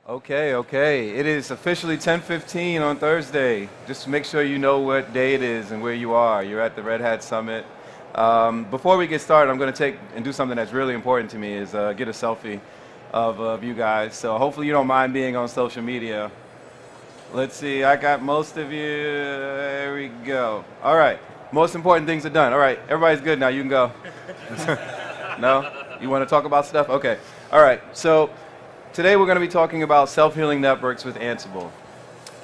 Okay, okay. It is officially 10:15 on Thursday. Just to make sure you know what day it is and where you are. You're at the Red Hat Summit. Before we get started, I'm going to take and do something that's really important to me is get a selfie of you guys. So hopefully you don't mind being on social media. Let's see, I got most of you. There we go. All right, most important things are done. All right, everybody's good now. You can go. No? You want to talk about stuff? Okay. All right, so today we're going to be talking about self-healing networks with Ansible.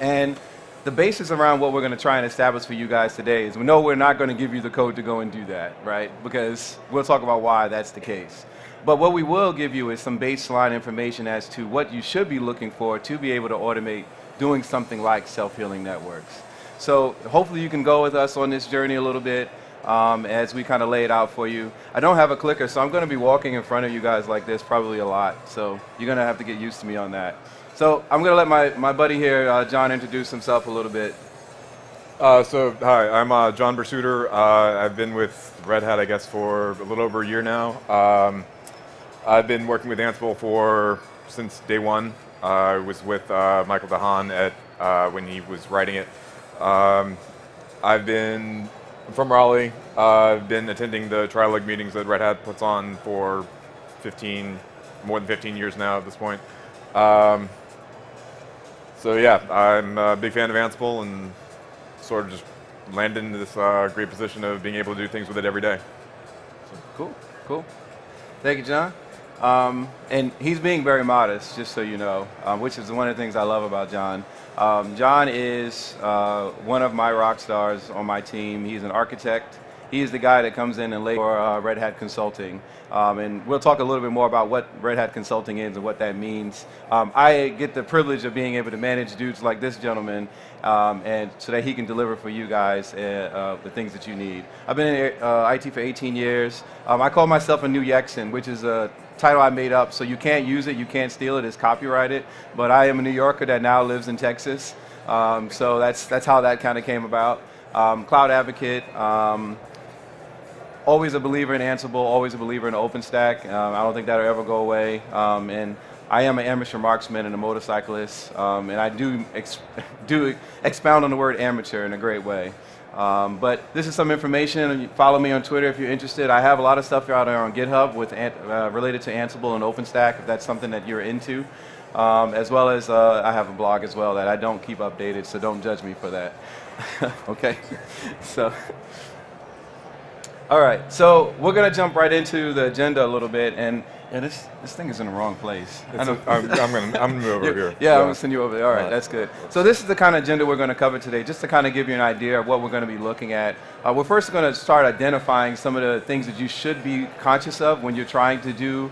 And the basis around what we're going to try and establish for you guys today is we know we're not going to give you the code to go and do that, right? Because we'll talk about why that's the case. But what we will give you is some baseline information as to what you should be looking for to be able to automate doing something like self-healing networks. So hopefully you can go with us on this journey a little bit as we kind of lay it out for you. I don't have a clicker, so I'm going to be walking in front of you guys like this probably a lot. So you're going to have to get used to me on that. So I'm going to let my buddy here, John, introduce himself a little bit. Hi, I'm John Bersuter. I've been with Red Hat, I guess, for a little over a year now. I've been working with Ansible since day one. I was with Michael DeHaan when he was writing it. I'm from Raleigh. I've been attending the Trilogue meetings that Red Hat puts on for more than 15 years now at this point. So yeah, I'm a big fan of Ansible and sort of just landed into this great position of being able to do things with it every day. So, cool, cool. Thank you, John. And he's being very modest, just so you know, which is one of the things I love about John. John is one of my rock stars on my team. He's an architect. He is the guy that comes in and lays for Red Hat Consulting. And we'll talk a little bit more about what Red Hat Consulting is and what that means. I get the privilege of being able to manage dudes like this gentleman and so that he can deliver for you guys the things that you need. I've been in IT for 18 years. I call myself a new Yexan, which is a title I made up, so you can't use it, you can't steal it, it's copyrighted, but I am a New Yorker that now lives in Texas, so that's how that kind of came about. Cloud advocate, always a believer in Ansible, always a believer in OpenStack. I don't think that'll ever go away, and I am an amateur marksman and a motorcyclist, and I do expound on the word amateur in a great way. But this is some information. Follow me on Twitter if you're interested. I have a lot of stuff out there on GitHub related to Ansible and OpenStack, if that's something that you're into. As well as I have a blog as well that I don't keep updated, so don't judge me for that. Okay? So, all right. So we're going to jump right into the agenda a little bit. And this thing is in the wrong place. I'm gonna move over here. Yeah, I'm gonna send you over there. All right, that's good. So this is the kind of agenda we're going to cover today, just to kind of give you an idea of what we're going to be looking at. We're first going to start identifying some of the things that you should be conscious of when you're trying to do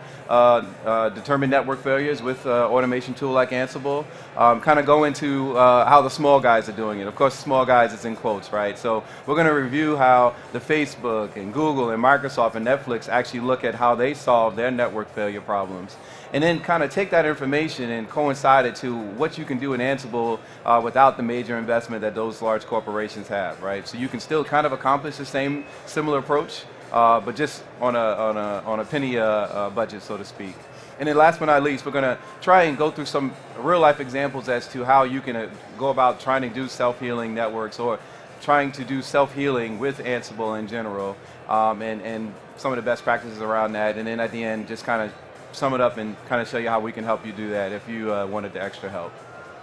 determine network failures with automation tool like Ansible. Kind of go into how the small guys are doing it. Of course, small guys is in quotes, right? So we're going to review how the Facebook and Google and Microsoft and Netflix actually look at how they solve their network failure problems. And then kind of take that information and coincide it to what you can do in Ansible without the major investment that those large corporations have, right? So you can still kind of accomplish the similar approach, but just on a penny budget, so to speak. And then last but not least, we're going to try and go through some real-life examples as to how you can go about trying to do self-healing networks or trying to do self-healing with Ansible in general, and some of the best practices around that. And then at the end, just kind of sum it up and kind of show you how we can help you do that if you wanted the extra help.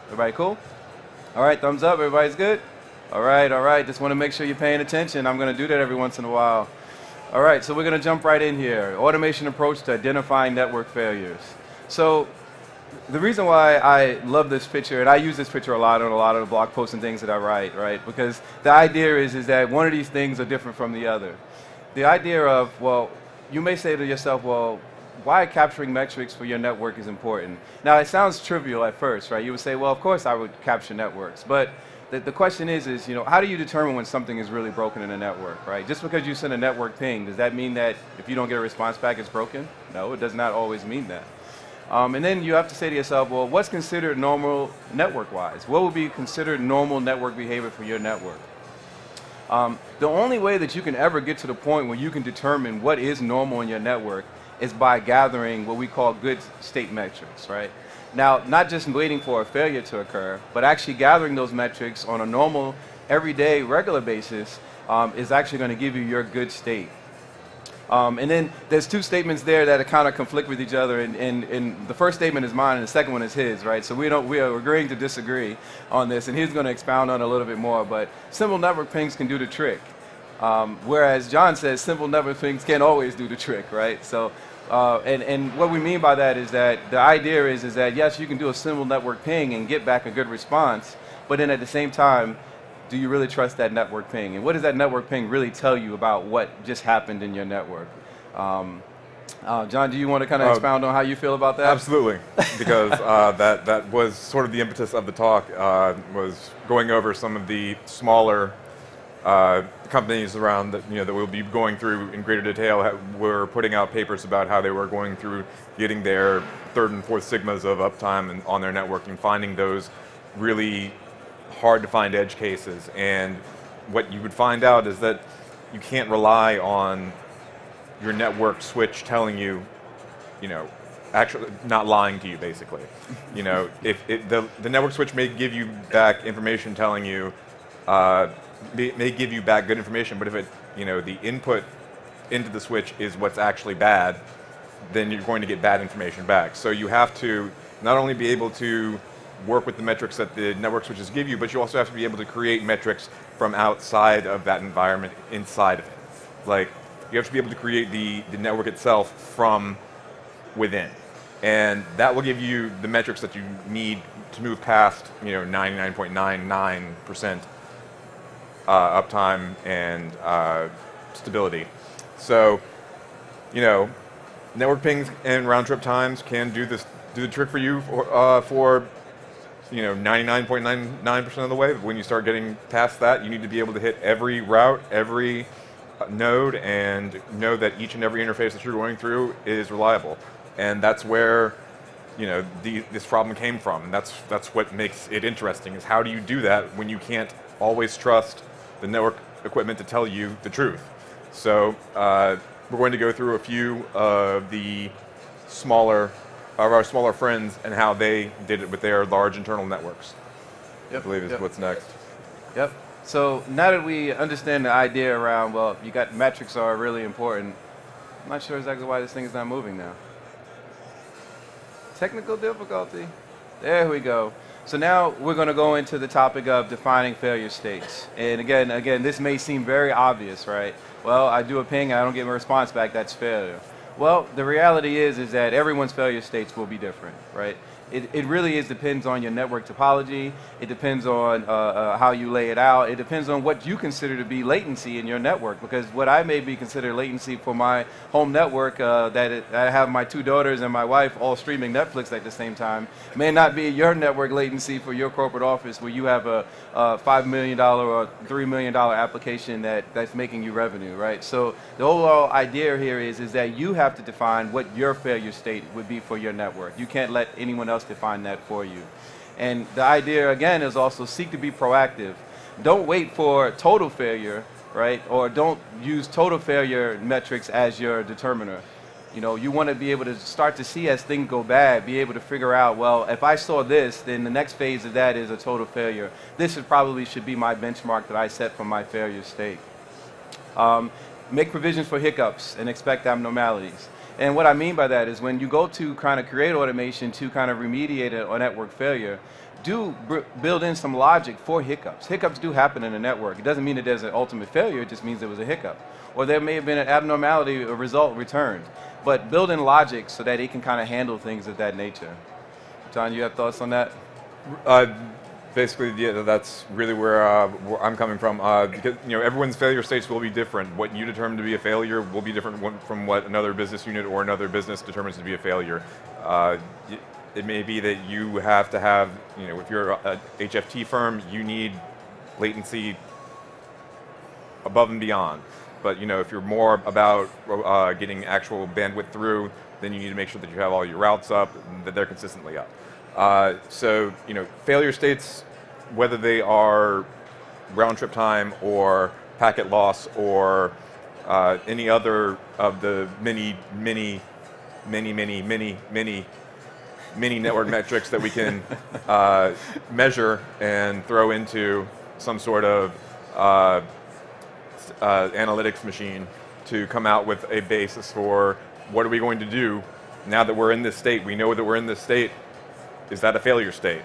Everybody cool? All right, thumbs up. Everybody's good? All right, all right. Just want to make sure you're paying attention. I'm going to do that every once in a while. All right, so we're going to jump right in here. Automation approach to identifying network failures. So the reason why I love this picture, and I use this picture a lot on a lot of the blog posts and things that I write, right? Because the idea is that one of these things are different from the other. The idea of, well, you may say to yourself, well, why capturing metrics for your network is important. Now, it sounds trivial at first, right? You would say, well, of course I would capture networks. But the question is, you know, how do you determine when something is really broken in a network, right? Just because you send a network ping, does that mean that if you don't get a response back, it's broken? No, it does not always mean that. And then you have to say to yourself, well, what's considered normal network-wise? What would be considered normal network behavior for your network? The only way that you can ever get to the point where you can determine what is normal in your network is by gathering what we call good state metrics, right? Now, not just waiting for a failure to occur, but actually gathering those metrics on a normal, everyday, regular basis is actually going to give you your good state. And then there's two statements there that kind of conflict with each other, and the first statement is mine, and the second one is his, right? So we are agreeing to disagree on this, and he's going to expound on it a little bit more. But simple network pings can do the trick, whereas John says simple network pings can't always do the trick, right? So, and what we mean by that is that the idea is that yes, you can do a simple network ping and get back a good response, but then at the same time, do you really trust that network ping? And what does that network ping really tell you about what just happened in your network? John, do you want to kind of expound on how you feel about that? Absolutely, because that was sort of the impetus of the talk, was going over some of the smaller companies around that, that we'll be going through in greater detail. Were putting out papers about how they were going through getting their third and fourth sigmas of uptime on their network and finding those really hard to find edge cases. And what you would find out is that you can't rely on your network switch telling you, actually not lying to you, basically. If the network switch may give you back information telling you, may give you back good information, but if it, the input into the switch is what's actually bad, then you're going to get bad information back. So you have to not only be able to work with the metrics that the network switches give you, but you also have to be able to create metrics from outside of that environment, inside of it. Like, you have to be able to create the network itself from within. And that will give you the metrics that you need to move past, 99.99% uptime and stability. So, network pings and round trip times can do the trick for you for 99.99% of the way. But when you start getting past that, you need to be able to hit every route, every node, and know that each and every interface that you're going through is reliable. And that's where this problem came from. And that's what makes it interesting, is how do you do that when you can't always trust the network equipment to tell you the truth? So we're going to go through a few of our smaller friends and how they did it with their large internal networks. Yep, I believe is what's next. Yep. So now that we understand the idea around, well, you got metrics are really important, I'm not sure exactly why this thing is not moving now. Technical difficulty. There we go. So now we're going to go into the topic of defining failure states. And again, this may seem very obvious, right? Well, I do a ping, I don't get a response back, that's failure. Well, the reality is that everyone's failure states will be different, right? It really depends on your network topology. It depends on how you lay it out. It depends on what you consider to be latency in your network, because what I may be considered latency for my home network, that I have my two daughters and my wife all streaming Netflix at the same time, may not be your network latency for your corporate office where you have a $5 million or $3 million application that's making you revenue, right? So the overall idea here is that you have to define what your failure state would be for your network. You can't let anyone else define that for you. And the idea, again, is also seek to be proactive. Don't wait for total failure, right? Or don't use total failure metrics as your determiner. You want to be able to start to see as things go bad, be able to figure out, well, if I saw this, then the next phase of that is a total failure. This should be my benchmark that I set for my failure state. Make provisions for hiccups and expect abnormalities. And what I mean by that is when you go to kind of create automation to kind of remediate a network failure, do build in some logic for hiccups. Hiccups do happen in a network. It doesn't mean that there's an ultimate failure, it just means there was a hiccup. Or there may have been an abnormality, a result returned. But build in logic so that it can kind of handle things of that nature. John, you have thoughts on that? Basically, yeah, that's really where I'm coming from. Because everyone's failure states will be different. What you determine to be a failure will be different from what another business unit or another business determines to be a failure. It may be that you have to have, if you're a HFT firm, you need latency above and beyond. But if you're more about getting actual bandwidth through, then you need to make sure that you have all your routes up and that they're consistently up. So, failure states, whether they are round trip time or packet loss or any other of the many mini network metrics that we can measure and throw into some sort of analytics machine to come out with a basis for what are we going to do now that we're in this state. We know that we're in this state. Is that a failure state?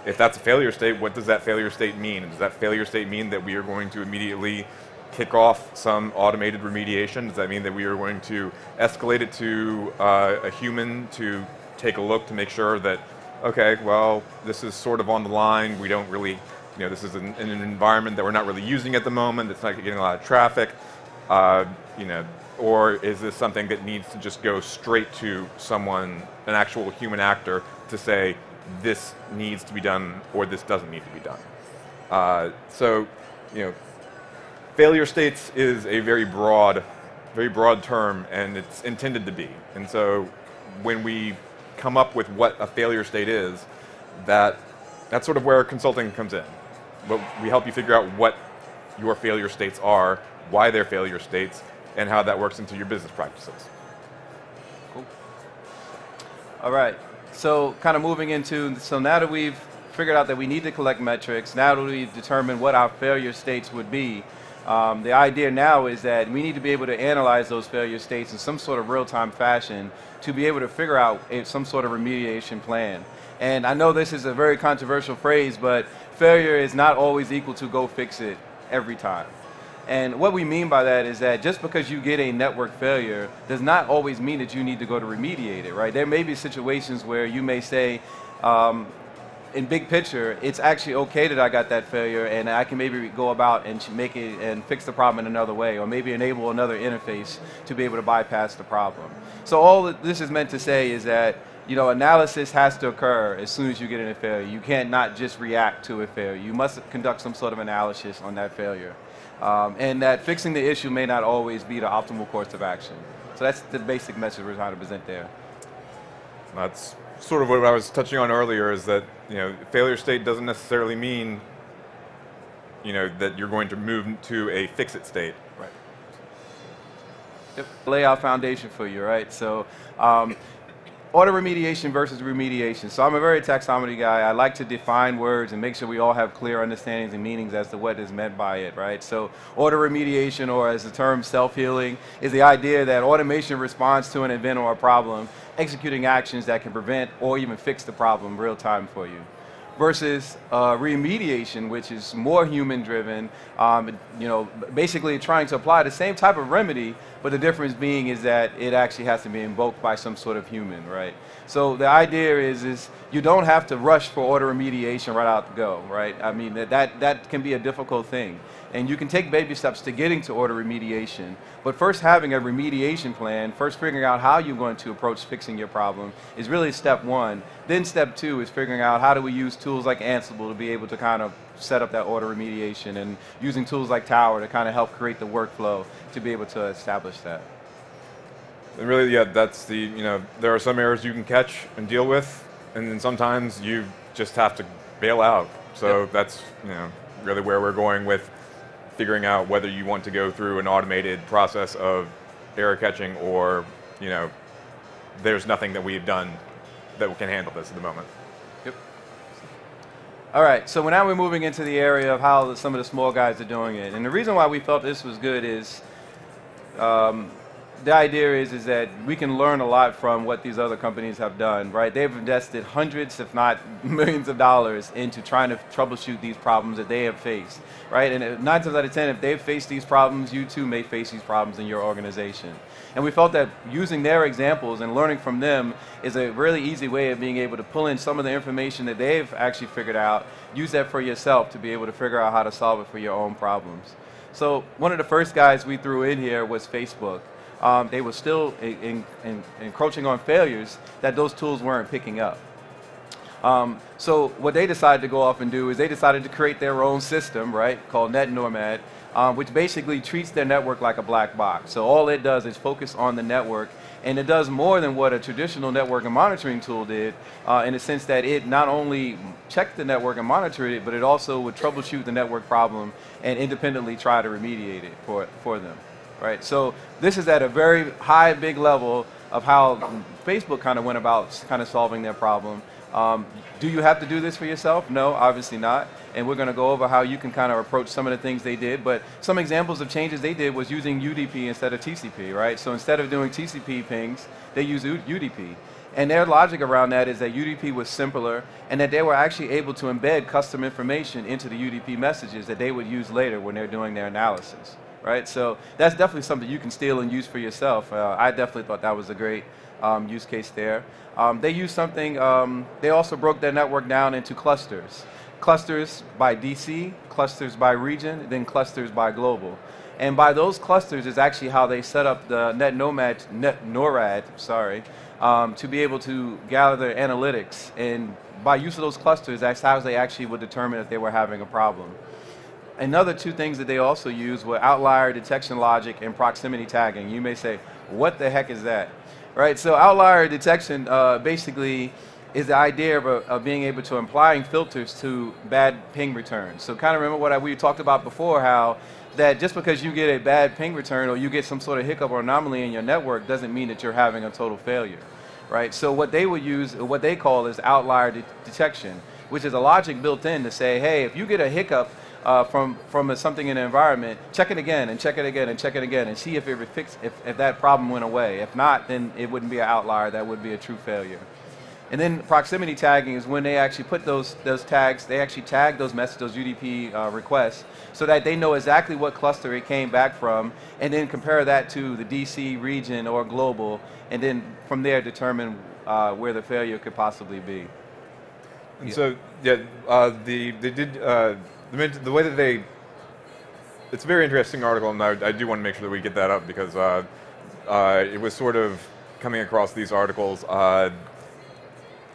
If that's a failure state, what does that failure state mean? Does that failure state mean that we are going to immediately kick off some automated remediation? Does that mean that we are going to escalate it to a human to take a look to make sure that, okay, well, this is sort of on the line. We don't really, this is in an environment that we're not really using at the moment. It's not getting a lot of traffic. Or is this something that needs to just go straight to someone, an actual human actor, to say this needs to be done or this doesn't need to be done? Failure states is a very broad term, and it's intended to be. And so when we come up with what a failure state is, that's sort of where consulting comes in. But we help you figure out what your failure states are, why they're failure states, and how that works into your business practices. Cool. All right. So kind of moving into, so now that we've figured out that we need to collect metrics, now that we've determined what our failure states would be, the idea now is that we need to be able to analyze those failure states in some sort of real-time fashion to be able to figure out some sort of remediation plan. And I know this is a very controversial phrase, but failure is not always equal to go fix it every time. And what we mean by that is that just because you get a network failure does not always mean that you need to go to remediate it, right? There may be situations where you may say, in big picture, it's actually okay that I got that failure and I can maybe go about and make it and fix the problem in another way, or maybe enable another interface to be able to bypass the problem. So all that this is meant to say is that analysis has to occur as soon as you get in a failure. You can't not just react to a failure. You must conduct some sort of analysis on that failure. And that fixing the issue may not always be the optimal course of action. So that's the basic message we're trying to present there. That's sort of what I was touching on earlier, is that failure state doesn't necessarily mean that you're going to move to a fix-it state. Right. Yep. Lay out foundation for you, right? So auto remediation versus remediation. So I'm a very taxonomy guy. I like to define words and make sure we all have clear understandings and meanings as to what is meant by it, right? So auto remediation, or as the term self-healing, is the idea that automation responds to an event or a problem, executing actions that can prevent or even fix the problem real time for you. Versus remediation, which is more human-driven, basically trying to apply the same type of remedy, but the difference being is that it actually has to be invoked by some sort of human, right? So the idea is you don't have to rush for auto remediation right out the go, right? I mean, that can be a difficult thing. And you can take baby steps to getting to auto remediation, but first having a remediation plan, first figuring out how you're going to approach fixing your problem is really step one. Then step two is figuring out how do we use tools like Ansible to be able to kind of set up that auto remediation, and using tools like Tower to kind of help create the workflow to be able to establish that. And really, yeah, that's there are some errors you can catch and deal with, and then sometimes you just have to bail out. So yep. That's really where we're going with figuring out whether you want to go through an automated process of error catching, or there's nothing that we've done that can handle this at the moment. Yep. All right, so now we're moving into the area of how some of the small guys are doing it. And the reason why we felt this was good is the idea is that we can learn a lot from what these other companies have done, right? They've invested hundreds, if not millions of dollars into trying to troubleshoot these problems that they have faced, right? And 9 times out of 10, if they've faced these problems, you too may face these problems in your organization. And we felt that using their examples and learning from them is a really easy way of being able to pull in some of the information that they've actually figured out, use that for yourself to be able to figure out how to solve it for your own problems. So one of the first guys we threw in here was Facebook. They were still encroaching on failures that those tools weren't picking up. So what they decided to go off and do is they decided to create their own system, right, called NetNormad, which basically treats their network like a black box. So all it does is focus on the network, and it does more than what a traditional network and monitoring tool did, in the sense that it not only checked the network and monitored it, but it also would troubleshoot the network problem and independently try to remediate it for them. Right, so this is at a very high, big level of how Facebook kind of went about kind of solving their problem. Do you have to do this for yourself? No, obviously not. And we're going to go over how you can kind of approach some of the things they did. But some examples of changes they did was using UDP instead of TCP, right? So instead of doing TCP pings, they use UDP. And their logic around that is that UDP was simpler and that they were actually able to embed custom information into the UDP messages that they would use later when they're doing their analysis, right? So that's definitely something you can steal and use for yourself. I definitely thought that was a great use case there. They used something, they also broke their network down into clusters. Clusters by DC, clusters by region, then clusters by global. And by those clusters is actually how they set up the NORAD, to be able to gather their analytics. And by use of those clusters, that's how they actually would determine if they were having a problem. Another two things that they also used were outlier detection logic and proximity tagging. You may say, what the heck is that? Right, so outlier detection basically is the idea of being able to applying filters to bad ping returns. So kind of remember what we talked about before, how that just because you get a bad ping return or you get some sort of hiccup or anomaly in your network doesn't mean that you're having a total failure, right? So what they would use, what they call is outlier detection, which is a logic built in to say, hey, if you get a hiccup from something in the environment, check it again and check it again and check it again and see if if that problem went away. If not, then it wouldn't be an outlier, that would be a true failure. And then proximity tagging is when they actually put those tags, they actually tag those messages, those UDP requests, so that they know exactly what cluster it came back from, and then compare that to the DC region or global, and then from there determine where the failure could possibly be. And so, yeah, they did, the way that they, it's a very interesting article, and I do want to make sure that we get that up because it was sort of coming across these articles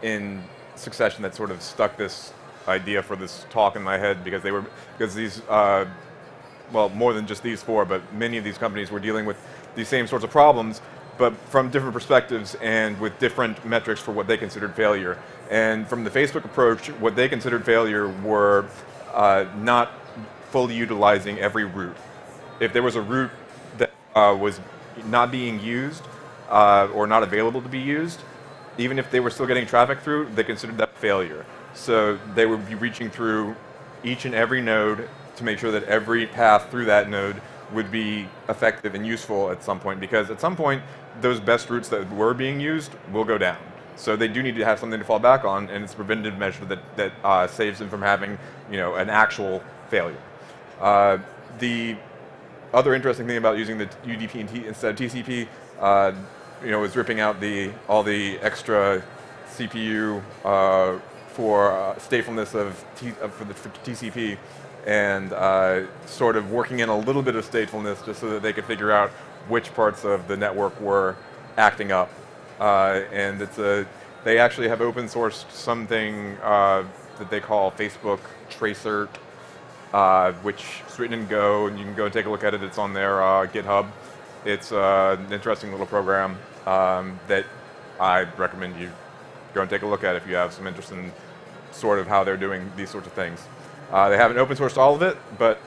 in succession that sort of stuck this idea for this talk in my head because these, well, more than just these four, but many of these companies were dealing with these same sorts of problems, but from different perspectives and with different metrics for what they considered failure. And from the Facebook approach, what they considered failure were not fully utilizing every route. If there was a route that was not being used or not available to be used, even if they were still getting traffic through, they considered that failure. So they would be reaching through each and every node to make sure that every path through that node would be effective and useful at some point, because at some point, those best routes that were being used will go down. So they do need to have something to fall back on, and it's a preventative measure that saves them from having, an actual failure. The other interesting thing about using the UDP instead of TCP, is ripping out all the extra CPU for statefulness for TCP, and sort of working in a little bit of statefulness just so that they could figure out which parts of the network were acting up. And they actually have open sourced something that they call Facebook Tracer, which is written in Go, and you can go take a look at it. It's on their GitHub. It's an interesting little program that I recommend you go and take a look at if you have some interest in sort of how they're doing these sorts of things. They haven't open sourced all of it, but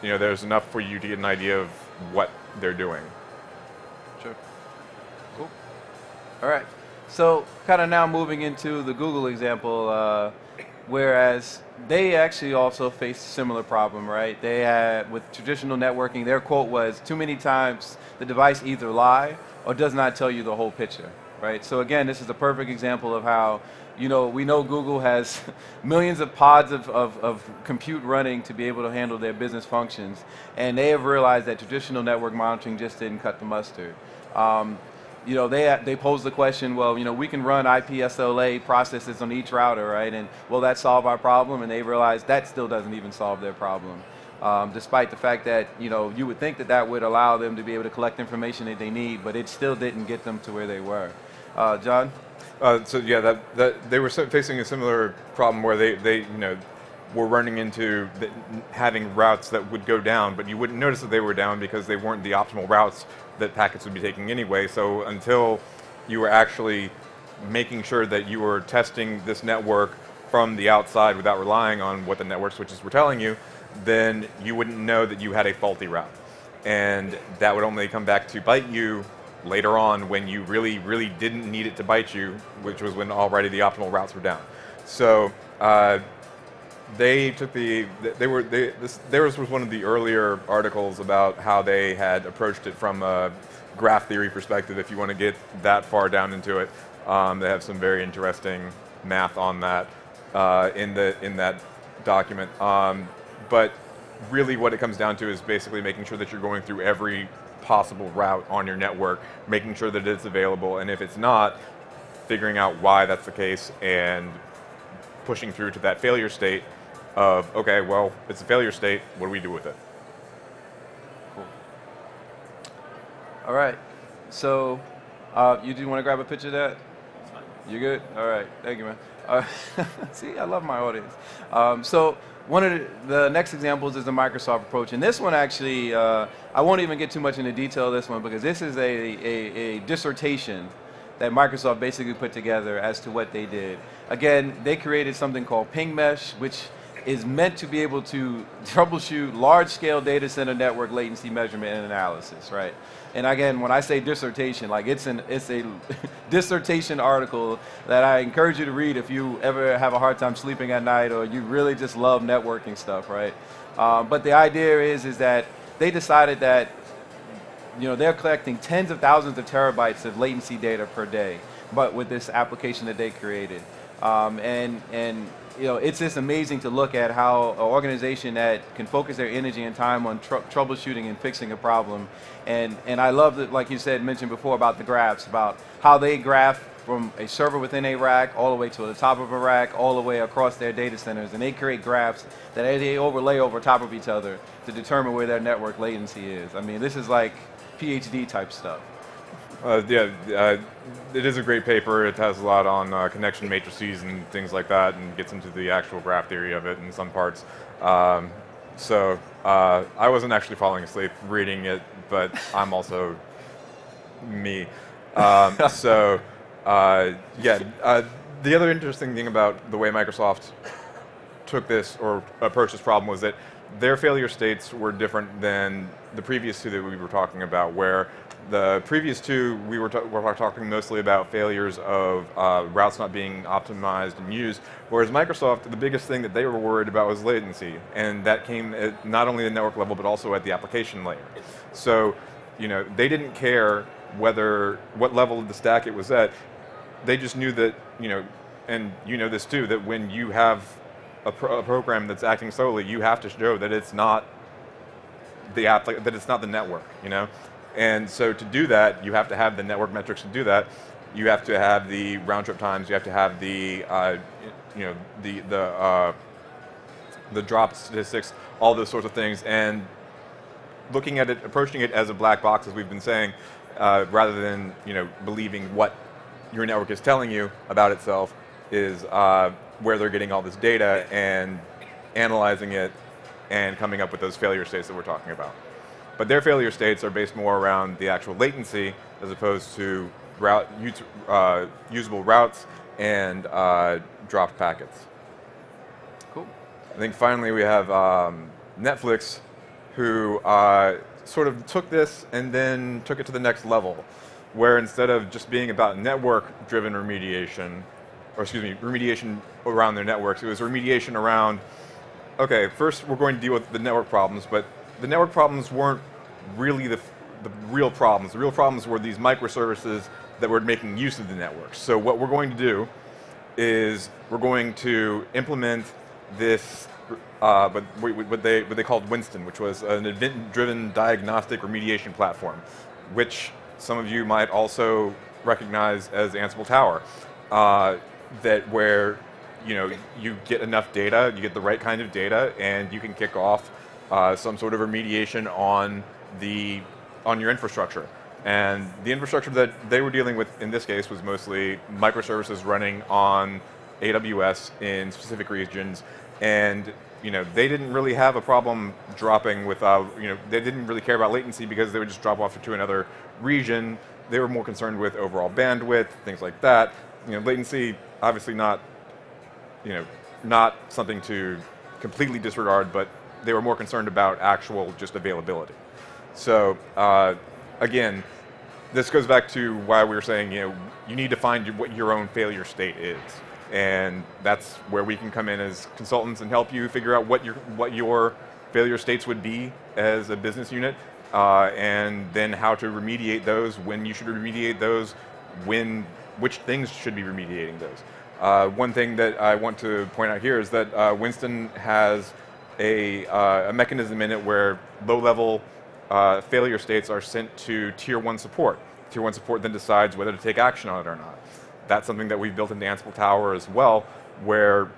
there's enough for you to get an idea of what they're doing. Sure. Cool. All right. So kind of now moving into the Google example, whereas they actually also faced a similar problem, right? They had, with traditional networking, their quote was, too many times the device either lies or does not tell you the whole picture, right? So again, this is a perfect example of how, we know Google has millions of pods of compute running to be able to handle their business functions, and they have realized that traditional network monitoring just didn't cut the mustard. They posed the question, well, we can run IPSLA processes on each router, right? And will that solve our problem? And they realized that still doesn't even solve their problem. Despite the fact that, you would think that would allow them to be able to collect information that they need, but it still didn't get them to where they were. John? So yeah, they were facing a similar problem where they were running into having routes that would go down, but you wouldn't notice that they were down because they weren't the optimal routes that packets would be taking anyway. So until you were actually making sure that you were testing this network from the outside without relying on what the network switches were telling you, then you wouldn't know that you had a faulty route. And that would only come back to bite you later on when you really, really didn't need it to bite you, which was when already the optimal routes were down. So they took theirs was one of the earlier articles about how they had approached it from a graph theory perspective. If you want to get that far down into it, they have some very interesting math on that in that document. But really what it comes down to is basically making sure that you're going through every possible route on your network, making sure that it's available, and if it's not, figuring out why that's the case and pushing through to that failure state of, okay, well, it's a failure state, what do we do with it? Cool. All right, so you do want to grab a picture of that? You good? All right, thank you, man. See, I love my audience. So one of the next examples is the Microsoft approach, and this one actually, I won't even get too much into detail of this one because this is a dissertation that Microsoft basically put together as to what they did. Again, they created something called Ping Mesh, which is meant to be able to troubleshoot large-scale data center network latency measurement and analysis, right? And again, when I say dissertation, like it's a dissertation article that I encourage you to read if you ever have a hard time sleeping at night or you really just love networking stuff, right? But the idea is that they decided that they're collecting tens of thousands of terabytes of latency data per day, but with this application that they created. It's just amazing to look at how an organization that can focus their energy and time on troubleshooting and fixing a problem. And I love that, like you said, mentioned before about the graphs, about how they graph from a server within a rack all the way to the top of a rack, all the way across their data centers. And they create graphs that they overlay over top of each other to determine where their network latency is. I mean, this is like PhD type stuff. It is a great paper. It has a lot on connection matrices and things like that, and gets into the actual graph theory of it in some parts. I wasn't actually falling asleep reading it, but I'm also me. The other interesting thing about the way Microsoft took this or approached this problem was that their failure states were different than the previous two that we were talking about, where the previous two, we were talking mostly about failures of routes not being optimized and used, whereas Microsoft, the biggest thing that they were worried about was latency, and that came at not only the network level, but also at the application layer. So, they didn't care what level of the stack it was at. They just knew that, and this too, that when you have a program that's acting slowly, you have to show that it's not the network, And so to do that, you have to have the network metrics to do that. You have to have the round trip times. You have to have the the drop statistics, all those sorts of things. And looking at it, approaching it as a black box, as we've been saying, rather than believing what your network is telling you about itself, is where they're getting all this data and analyzing it and coming up with those failure states that we're talking about. But their failure states are based more around the actual latency as opposed to usable routes and dropped packets. Cool. I think finally we have Netflix, who sort of took this and then took it to the next level, where instead of just being about network-driven remediation, remediation around their networks, it was remediation around, okay, first we're going to deal with the network problems, but the network problems weren't really the real problems. The real problems were these microservices that were making use of the network. So what we're going to do is we're going to implement this, what they called Winston, which was an event-driven diagnostic remediation platform, which some of you might also recognize as Ansible Tower. Where you get enough data, you get the right kind of data, and you can kick off some sort of remediation on your infrastructure. And the infrastructure that they were dealing with in this case was mostly microservices running on AWS in specific regions, and they didn't really have a problem dropping without, they didn't really care about latency because they would just drop off to another region. They were more concerned with overall bandwidth, things like that. Latency, obviously not something to completely disregard, but they were more concerned about actual just availability. So again, this goes back to why we were saying, you need to find what your own failure state is. And that's where we can come in as consultants and help you figure out what your failure states would be as a business unit, and then how to remediate those, when you should remediate those, which things should be remediating those. One thing that I want to point out here is that Winston has a mechanism in it where low-level failure states are sent to Tier 1 support. Tier 1 support then decides whether to take action on it or not. That's something that we've built into Ansible Tower as well, where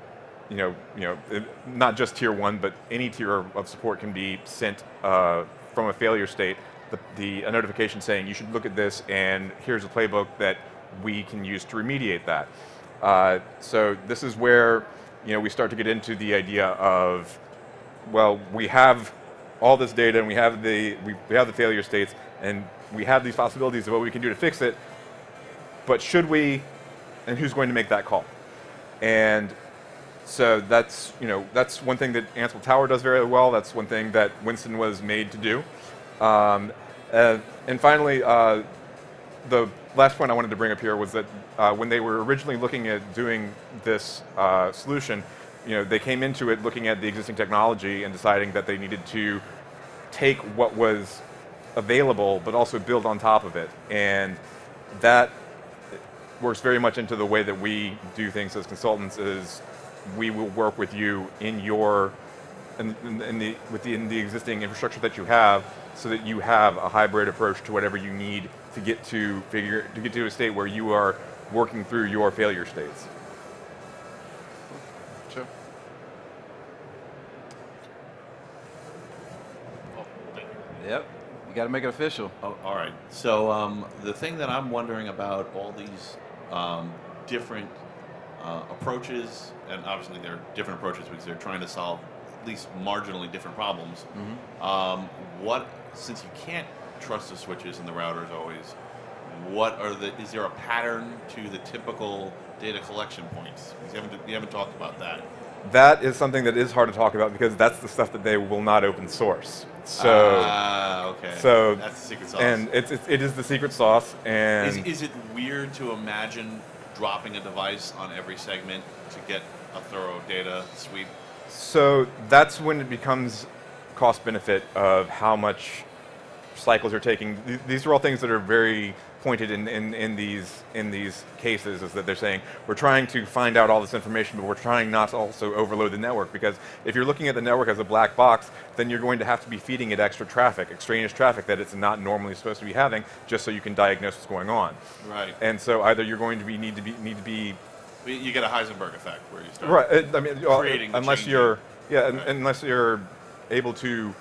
not just Tier 1, but any tier of support can be sent from a failure state, a notification saying you should look at this, and here's a playbook that we can use to remediate that. So this is where we start to get into the idea of, well, we have all this data, and we have the failure states, and we have these possibilities of what we can do to fix it, but should we, and who's going to make that call? And so that's one thing that Ansible Tower does very well. That's one thing that Winston was made to do. And finally, the last point I wanted to bring up here was that when they were originally looking at doing this solution, they came into it looking at the existing technology and deciding that they needed to take what was available, but also build on top of it. And that works very much into the way that we do things as consultants. Is we will work with you in the existing infrastructure that you have, so that you have a hybrid approach to whatever you need to get to a state where you are working through your failure states. Sure. Yep. You got to make it official. Oh, all right. So the thing that I'm wondering about all these different approaches, and obviously they're different approaches because they're trying to solve at least marginally different problems. Mm-hmm. Since you can't trust the switches and the routers always, is there a pattern to the typical data collection points? Because you haven't talked about that. That is something that is hard to talk about because that's the stuff that they will not open source. So, okay. So that's the secret sauce. And it is the secret sauce. And is it weird to imagine dropping a device on every segment to get a thorough data sweep? So that's when it becomes cost benefit of how much cycles you're taking. These are all things that are very pointed in these cases, is that they're saying we're trying to find out all this information, but we're trying not to also overload the network, because if you're looking at the network as a black box, then you're going to have to be feeding it extra traffic, extraneous traffic that it's not normally supposed to be having, just so you can diagnose what's going on. Right. And so either you're going to need to be you get a Heisenberg effect where you start right. I mean, creating unless you're unless you're able to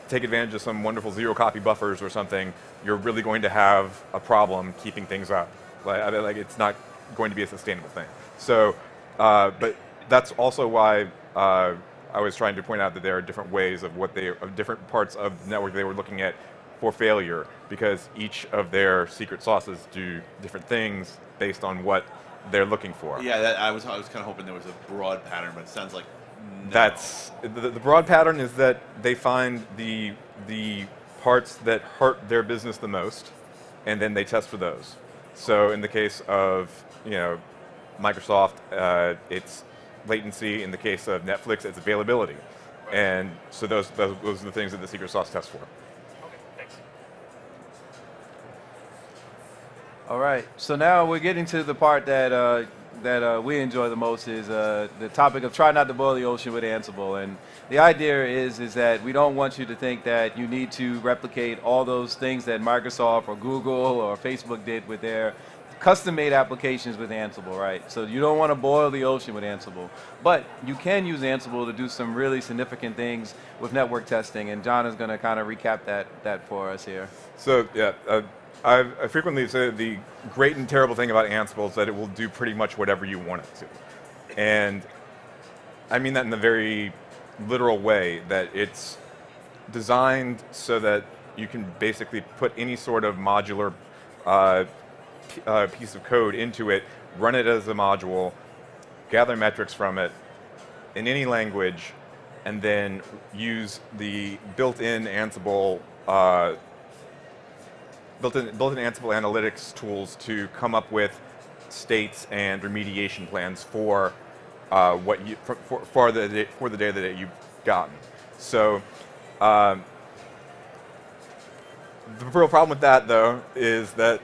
take advantage of some wonderful zero-copy buffers or something, you're really going to have a problem keeping things up. Like it's not going to be a sustainable thing. So, but that's also why I was trying to point out that there are different ways of different parts of the network they were looking at for failure, because each of their secret sauces do different things based on what they're looking for. Yeah, I was kind of hoping there was a broad pattern, but it sounds like no. That's the broad pattern is that they find the parts that hurt their business the most, and then they test for those. So in the case of Microsoft, it's latency. In the case of Netflix, it's availability. Right. And so those are the things that the secret sauce tests for. Okay, thanks. All right. So now we're getting to the part that we enjoy the most, is the topic of try not to boil the ocean with Ansible. And the idea is that we don't want you to think that you need to replicate all those things that Microsoft or Google or Facebook did with their custom-made applications with Ansible, right? So you don't want to boil the ocean with Ansible. But you can use Ansible to do some really significant things with network testing, and John is going to kind of recap that for us here. So yeah, I frequently say the great and terrible thing about Ansible is that it will do pretty much whatever you want it to. And I mean that in a very literal way, that it's designed so that you can basically put any sort of modular piece of code into it, run it as a module, gather metrics from it in any language, and then use the built-in Ansible built-in Ansible analytics tools to come up with states and remediation plans for for the data that you've gotten. So the real problem with that, though, is that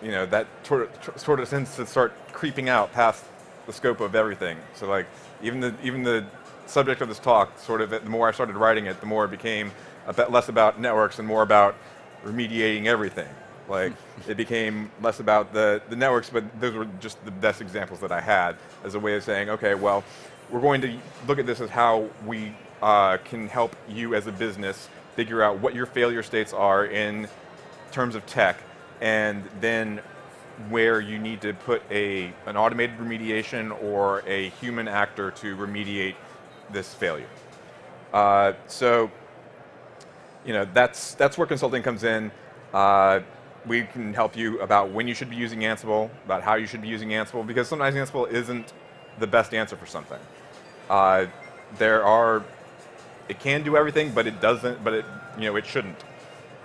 that sort of tends to start creeping out past the scope of everything. So like even the subject of this talk, sort of, the more I started writing it, the more it became a bit less about networks and more about remediating everything. Like it became less about the networks, but those were just the best examples that I had as a way of saying, okay, well, we're going to look at this as how we can help you as a business figure out what your failure states are in terms of tech, and then where you need to put an automated remediation or a human actor to remediate this failure. So, that's where consulting comes in. We can help you about when you should be using Ansible, about how you should be using Ansible, because sometimes Ansible isn't the best answer for something. It can do everything, but it doesn't. But it shouldn't.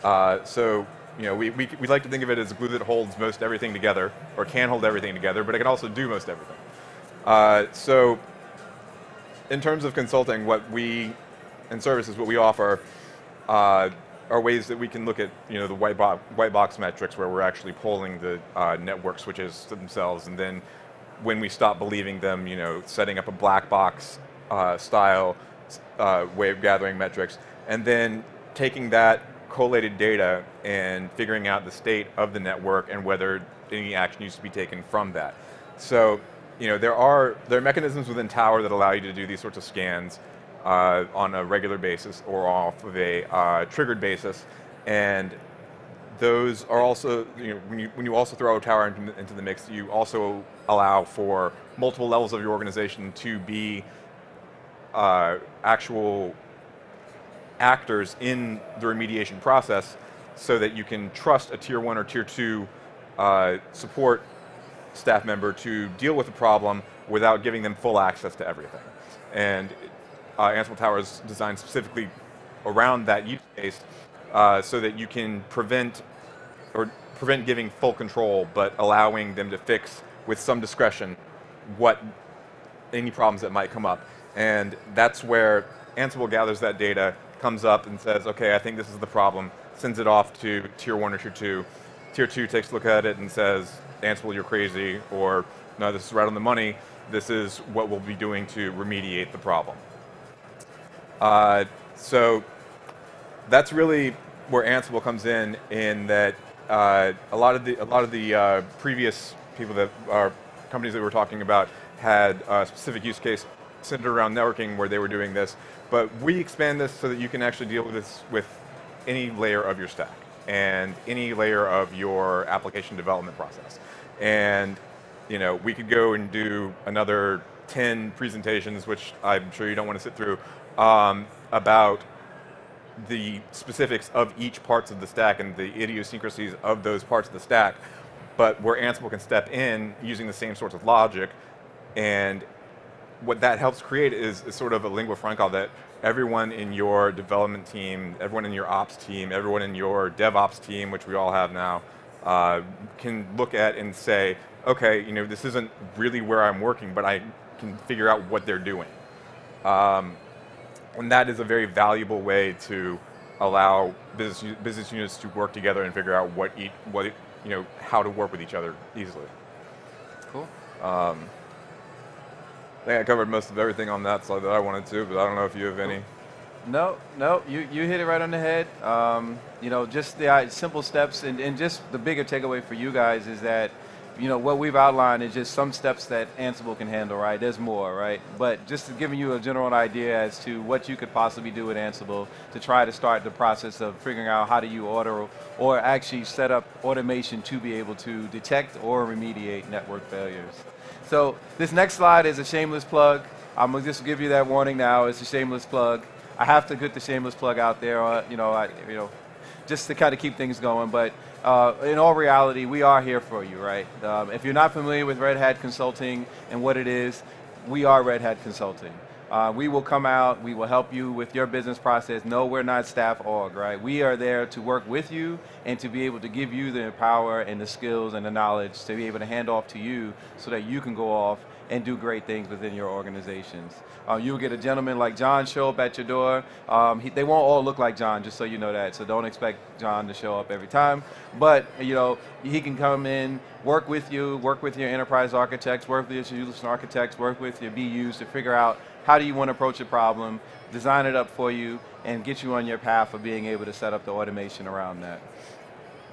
So we like to think of it as glue that holds most everything together, or can hold everything together, but it can also do most everything. So in terms of consulting, and services, what we offer are ways that we can look at the white box metrics, where we're actually polling the network switches themselves, and then when we stop believing them, setting up a black box style way of gathering metrics, and then taking that collated data and figuring out the state of the network and whether any action needs to be taken from that. So there are mechanisms within Tower that allow you to do these sorts of scans on a regular basis or off of a triggered basis, and those are also, when you also throw Tower into the mix, you also allow for multiple levels of your organization to be actual actors in the remediation process, so that you can trust a tier 1 or tier 2 support staff member to deal with the problem without giving them full access to everything. And Ansible Tower is designed specifically around that use case, so that you can prevent giving full control, but allowing them to fix with some discretion any problems that might come up. And that's where Ansible gathers that data, comes up and says, okay, I think this is the problem, sends it off to tier 1 or tier 2. Tier 2 takes a look at it and says, Ansible, you're crazy, or no, this is right on the money, this is what we'll be doing to remediate the problem. So that's really where Ansible comes in that a lot of the previous people that are companies that we're talking about had a specific use case centered around networking where they were doing this, but we expand this so that you can actually deal with this with any layer of your stack and any layer of your application development process. And we could go and do another 10 presentations, which I'm sure you don't want to sit through, about the specifics of each parts of the stack and the idiosyncrasies of those parts of the stack, but where Ansible can step in using the same sorts of logic. And what that helps create is sort of a lingua franca that everyone in your development team, everyone in your ops team, everyone in your DevOps team, which we all have now, can look at and say, okay, this isn't really where I'm working, but I can figure out what they're doing. And that is a very valuable way to allow business units to work together and figure out how to work with each other easily. Cool. I think I covered most of everything on that slide that I wanted to, but I don't know if you have any. No, you hit it right on the head. Just the simple steps, and just the bigger takeaway for you guys is that, what we've outlined is just some steps that Ansible can handle, right? There's more, right? But just giving you a general idea as to what you could possibly do with Ansible to try to start the process of figuring out how do you order or actually set up automation to be able to detect or remediate network failures. So this next slide is a shameless plug. I'm going to just give you that warning now. It's a shameless plug. I have to get the shameless plug out there, just to kind of keep things going. But in all reality, we are here for you, right? If you're not familiar with Red Hat Consulting and what it is, we are Red Hat Consulting. We will come out, we will help you with your business process. No, we're not staff org, right? We are there to work with you and to be able to give you the power and the skills and the knowledge to be able to hand off to you so that you can go off and do great things within your organizations. You'll get a gentleman like John show up at your door. They won't all look like John, just so you know that. So don't expect John to show up every time. But he can come in, work with you, work with your enterprise architects, work with your solution architects, work with your BUs to figure out how do you want to approach a problem, design it up for you, and get you on your path of being able to set up the automation around that.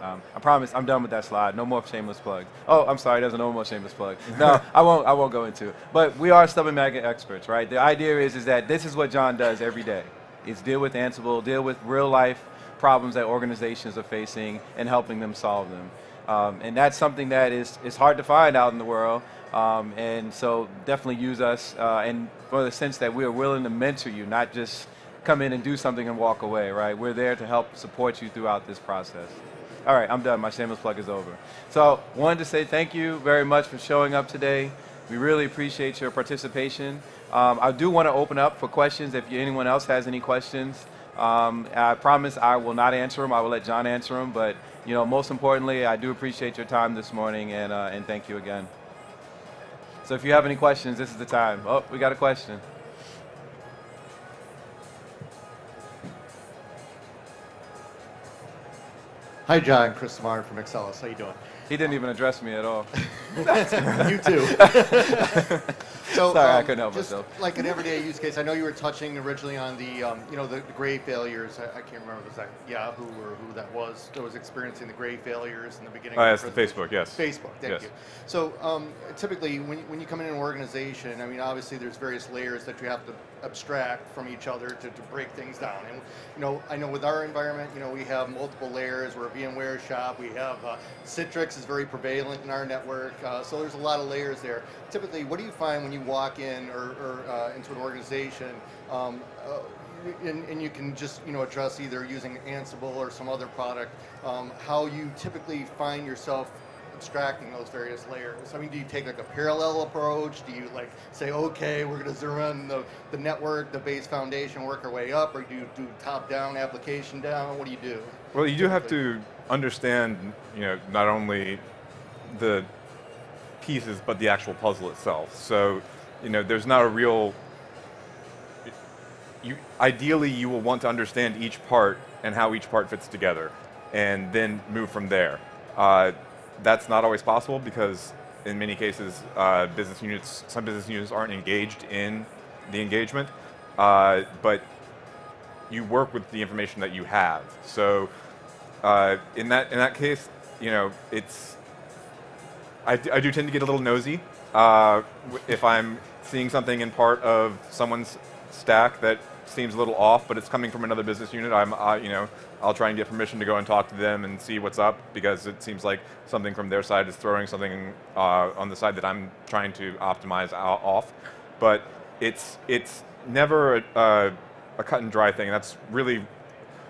I promise I'm done with that slide. No more shameless plug. Oh, I'm sorry, there's no more shameless plug. No, I won't go into it. But we are Stubborn Maggot experts, right? The idea is that this is what John does every day. It's deal with Ansible, deal with real life problems that organizations are facing and helping them solve them. And that's something that is hard to find out in the world. And so definitely use us and for the sense that we are willing to mentor you, not just come in and do something and walk away, right? We're there to help support you throughout this process. All right, I'm done. My shameless plug is over. So wanted to say thank you very much for showing up today. We really appreciate your participation. I do want to open up for questions if anyone else has any questions. I promise I will not answer them. I will let John answer them. But most importantly, I do appreciate your time this morning, and thank you again. So if you have any questions, this is the time. Oh, we got a question. Hi, John. Chris Martin from Excelis. How you doing? He didn't even address me at all. You too. So, sorry, I couldn't help just myself. Like an everyday use case, I know you were touching originally on the, the gray failures. I can't remember if it was Yahoo or who that was experiencing the gray failures in the beginning. Yes, the Facebook, yes. Facebook, thank yes. you. So typically, when you come in an organization, I mean, obviously there's various layers that you have to abstract from each other to break things down. And I know with our environment, we have multiple layers. We're a VMware shop. We have Citrix is very prevalent in our network. So there's a lot of layers there. Typically, what do you find when you walk in or into an organization and you can just address either using Ansible or some other product, how you typically find yourself abstracting those various layers? I mean, do you take like a parallel approach? Do you say, okay, we're going to zero in the network, the base foundation, work our way up, or do you do top-down, application down? What do you do? Well, you do have to understand, not only the pieces, but the actual puzzle itself. So, there's not a real. Ideally, you will want to understand each part and how each part fits together, and then move from there. That's not always possible because, in many cases, some business units aren't engaged in the engagement, but you work with the information that you have. So, in that case, I do tend to get a little nosy if I'm seeing something in part of someone's stack that seems a little off, but it's coming from another business unit. I'll try and get permission to go and talk to them and see what's up, because it seems like something from their side is throwing something on the side that I'm trying to optimize off. But it's never a cut and dry thing. That's really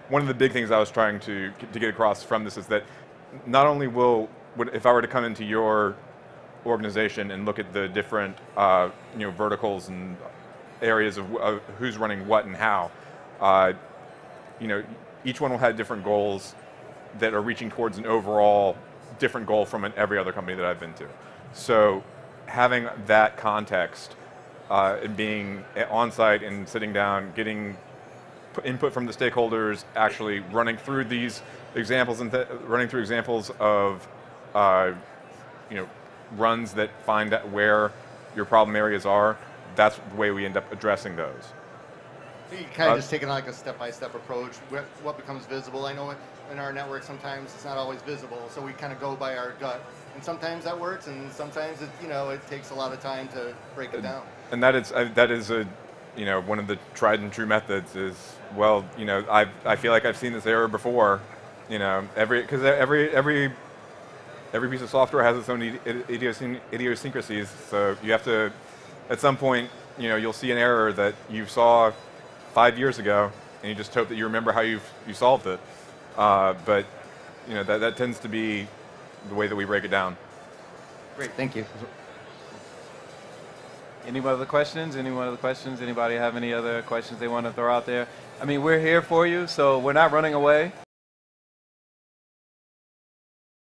one of the big things I was trying to get across from this, is that not only if I were to come into your organization and look at the different verticals and areas of who's running what and how, each one will have different goals that are reaching towards an overall different goal from every other company that I've been to. So having that context and being on site and sitting down, getting input from the stakeholders, actually running through these examples and running through examples of runs that find out where your problem areas are, that's the way we end up addressing those. So you kind of just taking like a step-by-step approach. What becomes visible? I know in our network sometimes it's not always visible, so we kind of go by our gut. And sometimes that works, and sometimes it takes a lot of time to break it down. And that is one of the tried and true methods is, I feel like I've seen this error before. Every piece of software has its own idiosyncrasies, so you have to, at some point, you'll see an error that you saw 5 years ago, and you just hope that you remember how you solved it. But that tends to be the way that we break it down. Great, thank you. Any other questions? Anybody have any other questions they want to throw out there? I mean, we're here for you, so we're not running away.